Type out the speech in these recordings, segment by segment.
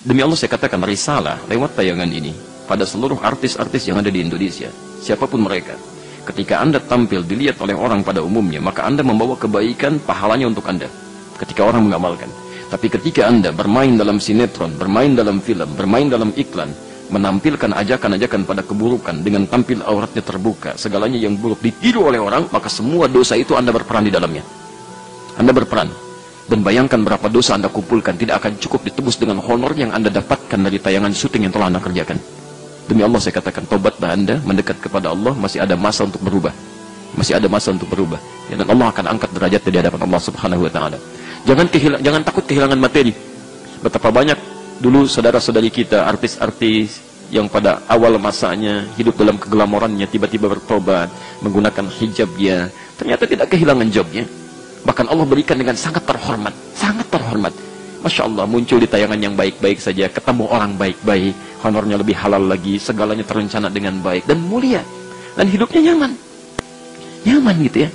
Demi Allah saya katakan risalah lewat tayangan ini pada seluruh artis-artis yang ada di Indonesia, siapapun mereka. Ketika Anda tampil dilihat oleh orang pada umumnya, maka Anda membawa kebaikan, pahalanya untuk Anda ketika orang mengamalkan. Tapi ketika Anda bermain dalam sinetron, bermain dalam film, bermain dalam iklan, menampilkan ajakan-ajakan pada keburukan dengan tampil auratnya terbuka, segalanya yang buruk ditiru oleh orang, maka semua dosa itu Anda berperan di dalamnya. Anda berperan. Dan bayangkan berapa dosa Anda kumpulkan, tidak akan cukup ditebus dengan honor yang Anda dapatkan dari tayangan syuting yang telah Anda kerjakan. Demi Allah saya katakan, tobatlah Anda, mendekat kepada Allah, masih ada masa untuk berubah. Masih ada masa untuk berubah. Ya, dan Allah akan angkat derajat di hadapan Allah Subhanahu wa taala. Jangan takut kehilangan materi. Betapa banyak dulu saudara-saudari kita, artis-artis yang pada awal masanya hidup dalam keglamorannya, tiba-tiba bertobat, menggunakan hijabnya, ternyata tidak kehilangan jobnya. Bahkan Allah berikan dengan sangat terhormat, sangat terhormat. Masya Allah, muncul di tayangan yang baik-baik saja, ketemu orang baik-baik, honornya lebih halal lagi, segalanya terencana dengan baik dan mulia, dan hidupnya nyaman, nyaman gitu ya.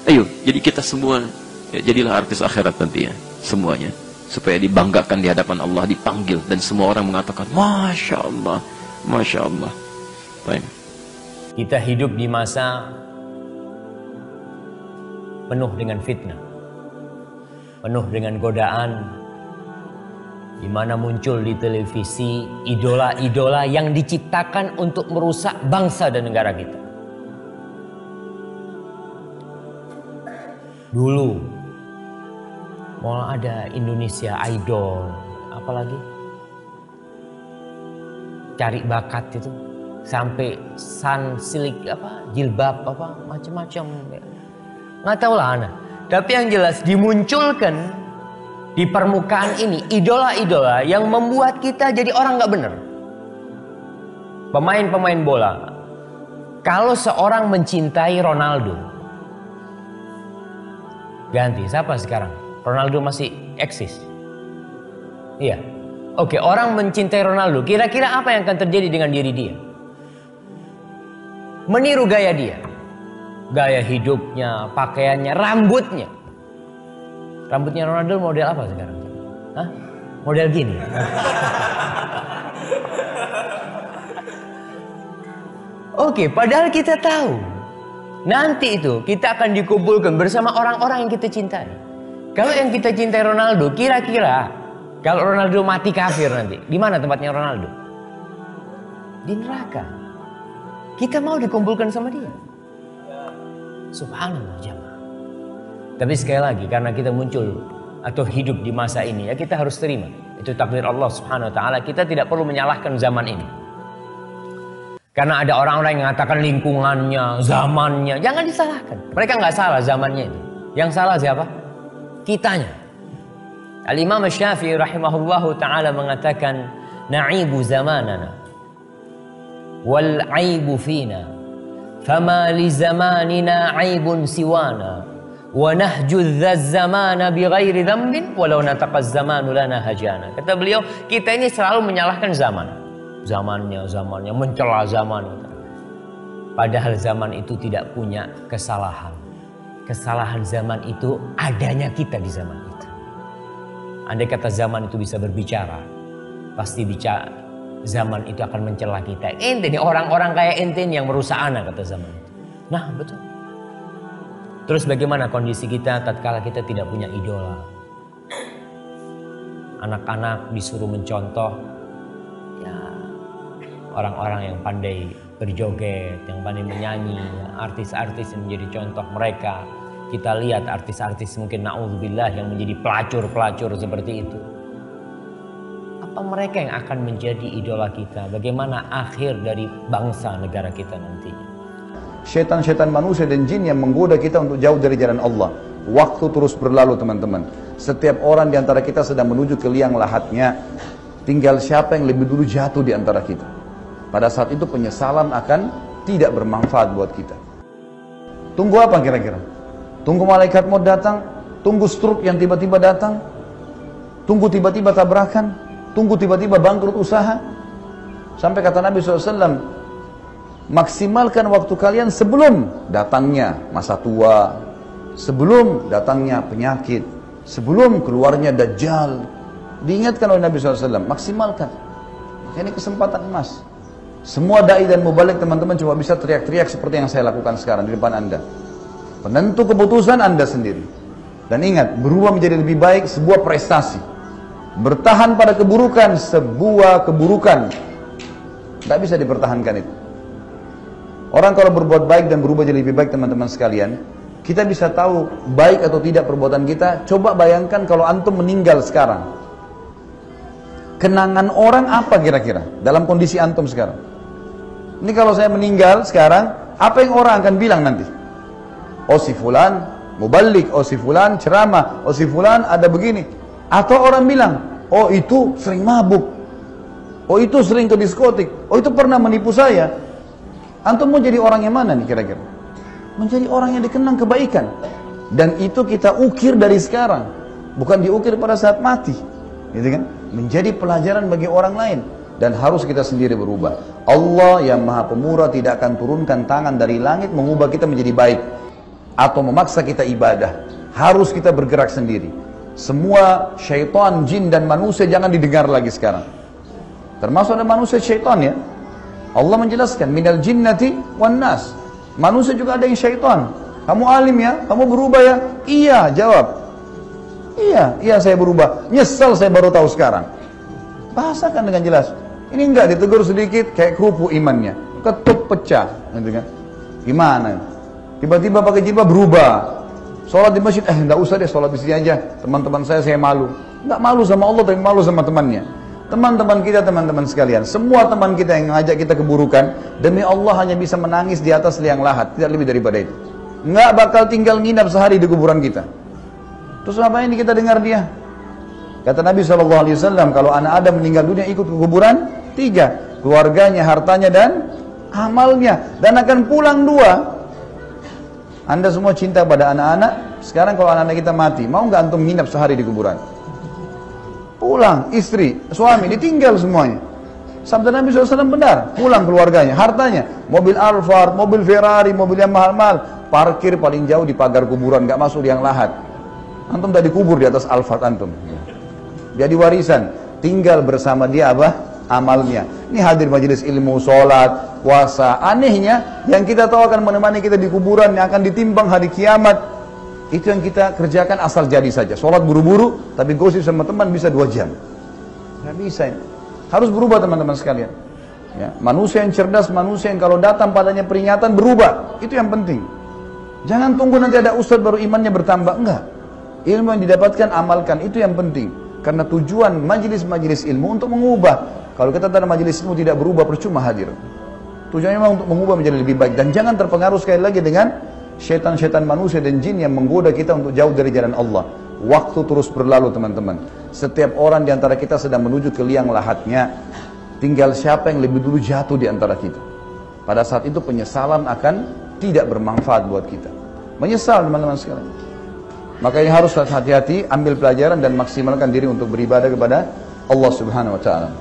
Ayo, jadi kita semua, ya, jadilah artis akhirat nanti ya, semuanya, supaya dibanggakan di hadapan Allah, dipanggil, dan semua orang mengatakan, Masya Allah, Masya Allah. Baik. Kita hidup di masa penuh dengan fitnah, penuh dengan godaan, di mana muncul di televisi idola-idola yang diciptakan untuk merusak bangsa dan negara kita. Dulu mau ada Indonesia Idol, apalagi cari bakat itu, sampai sunsilk jilbab macam-macam. Nggak tahu lah Ana. Tapi yang jelas dimunculkan di permukaan ini idola-idola yang membuat kita jadi orang nggak benar. Pemain-pemain bola. Kalau seorang mencintai Ronaldo, ganti siapa sekarang? Ronaldo masih eksis. Iya. Oke, orang mencintai Ronaldo, kira-kira apa yang akan terjadi dengan diri dia? Meniru gaya dia. Gaya hidupnya, pakaiannya, rambutnya. Rambutnya Ronaldo model apa sekarang? Hah? Model gini. Oke, padahal kita tahu nanti itu kita akan dikumpulkan bersama orang-orang yang kita cintai. Kalau yang kita cintai Ronaldo, kira-kira kalau Ronaldo mati kafir nanti, di mana tempatnya Ronaldo? Di neraka. Kita mau dikumpulkan sama dia. Subhanallah jamaah. Tapi sekali lagi, karena kita muncul atau hidup di masa ini, ya kita harus terima. Itu takdir Allah Subhanahu wa taala. Kita tidak perlu menyalahkan zaman ini. Karena ada orang-orang yang mengatakan lingkungannya, zamannya, jangan disalahkan. Mereka nggak salah zamannya itu. Yang salah siapa? Kitanya. Al-Imam Syafi'i rahimahullahu taala mengatakan, "Na'ibu zamanana wal 'aibu fina." Fama li zamanina aibun siwana wa nahju zamana bi ghairi dhanbin walau nataqa zamanu lana hajana. Kata beliau, kita ini selalu menyalahkan zamannya mencela zaman. Padahal zaman itu tidak punya kesalahan. Kesalahan zaman itu adanya kita di zaman itu. Andai kata zaman itu bisa berbicara, pasti zaman itu akan mencela kita. Ente nih orang-orang kayak ente yang merusak anak, kata zaman itu. Nah betul. Terus bagaimana kondisi kita tatkala kita tidak punya idola? Anak-anak disuruh mencontoh ya orang-orang yang pandai berjoget, yang pandai menyanyi, artis-artis yang menjadi contoh mereka. Kita lihat artis-artis mungkin na'udzubillah yang menjadi pelacur-pelacur seperti itu. Mereka yang akan menjadi idola kita. Bagaimana akhir dari bangsa negara kita nantinya. Syaitan-syaitan manusia dan jin yang menggoda kita untuk jauh dari jalan Allah. Waktu terus berlalu teman-teman. Setiap orang di antara kita sedang menuju ke liang lahatnya. Tinggal siapa yang lebih dulu jatuh di antara kita. Pada saat itu penyesalan akan tidak bermanfaat buat kita. Tunggu apa kira-kira? Tunggu malaikat maut datang? Tunggu stroke yang tiba-tiba datang? Tunggu tiba-tiba tabrakan? Tunggu tiba-tiba bangkrut usaha? Sampai kata Nabi SAW, maksimalkan waktu kalian sebelum datangnya masa tua, sebelum datangnya penyakit, sebelum keluarnya Dajjal. Diingatkan oleh Nabi SAW, maksimalkan. Ini kesempatan emas. Semua da'i dan mubalik teman-teman cuma bisa teriak-teriak seperti yang saya lakukan sekarang di depan Anda. Penentu keputusan Anda sendiri. Dan ingat, berubah menjadi lebih baik sebuah prestasi. Bertahan pada keburukan sebuah keburukan. Tidak bisa dipertahankan itu. Orang kalau berbuat baik dan berubah jadi lebih baik teman-teman sekalian, kita bisa tahu baik atau tidak perbuatan kita. Coba bayangkan kalau antum meninggal sekarang. Kenangan orang apa kira-kira dalam kondisi antum sekarang? Ini kalau saya meninggal sekarang, apa yang orang akan bilang nanti? Oh si fulan mubalik, oh si fulan ceramah, oh si fulan ada begini. Atau orang bilang, oh itu sering mabuk, oh itu sering ke diskotik, oh itu pernah menipu saya. Antum mau jadi orang yang mana nih kira-kira? Menjadi orang yang dikenang kebaikan. Dan itu kita ukir dari sekarang, bukan diukir pada saat mati, gitu kan? Menjadi pelajaran bagi orang lain. Dan harus kita sendiri berubah. Allah yang maha pemurah tidak akan turunkan tangan dari langit mengubah kita menjadi baik atau memaksa kita ibadah. Harus kita bergerak sendiri. Semua syaitan, jin dan manusia jangan didengar lagi sekarang. Termasuk ada manusia syaitan ya. Allah menjelaskan minal jinnati wan nas. Manusia juga ada yang syaitan. Kamu alim ya, kamu berubah ya? Iya, jawab. Iya saya berubah. Nyesal saya baru tahu sekarang. Bahasakan dengan jelas. Ini enggak ditegur sedikit kayak kerupuk imannya, ketuk pecah, gitu kan? Gimana? Tiba-tiba pakai jilbab berubah. Sholat di masjid, enggak usah deh sholat di sini aja. Teman-teman saya malu. Enggak malu sama Allah, tapi malu sama temannya. Teman-teman kita, teman-teman sekalian, semua teman kita yang ngajak kita keburukan, demi Allah hanya bisa menangis di atas liang lahat, tidak lebih daripada itu. Enggak bakal tinggal nginap sehari di kuburan kita. Terus apa yang kita dengar dia? Kata Nabi SAW, kalau anak Adam meninggal dunia ikut ke kuburan, 3. Keluarganya, hartanya, dan amalnya. Dan akan pulang 2. Anda semua cinta pada anak-anak. Sekarang kalau anak-anak kita mati, mau nggak antum nginap sehari di kuburan? Pulang, istri, suami, ditinggal semuanya. Sabda Nabi SAW benar. Pulang keluarganya, hartanya. Mobil Alphard, mobil Ferrari, mobil yang mahal-mahal. Parkir paling jauh di pagar kuburan, nggak masuk liang lahat. Antum tak dikubur di atas Alphard antum. Jadi warisan, tinggal bersama dia apa? Amalnya. Ini hadir majelis ilmu, sholat, puasa. Anehnya, yang kita tahu akan menemani kita di kuburan, yang akan ditimbang hari kiamat, itu yang kita kerjakan asal jadi saja. Sholat buru-buru, tapi gosip sama teman bisa 2 jam. Nggak bisa ini. Harus berubah teman-teman sekalian. Ya, manusia yang cerdas, manusia yang kalau datang padanya peringatan berubah. Itu yang penting. Jangan tunggu nanti ada ustadz baru imannya bertambah. Enggak. Ilmu yang didapatkan, amalkan. Itu yang penting. Karena tujuan majelis-majelis ilmu untuk mengubah. Kalau kita dalam majelis ilmu tidak berubah, percuma hadir. Tujuannya memang untuk mengubah menjadi lebih baik. Dan jangan terpengaruh sekali lagi dengan syaitan-syaitan manusia dan jin yang menggoda kita untuk jauh dari jalan Allah. Waktu terus berlalu teman-teman. Setiap orang di antara kita sedang menuju ke liang lahatnya. Tinggal siapa yang lebih dulu jatuh di antara kita. Pada saat itu penyesalan akan tidak bermanfaat buat kita. Menyesal teman-teman sekalian. Makanya harus hati-hati, ambil pelajaran dan maksimalkan diri untuk beribadah kepada Allah Subhanahu wa taala.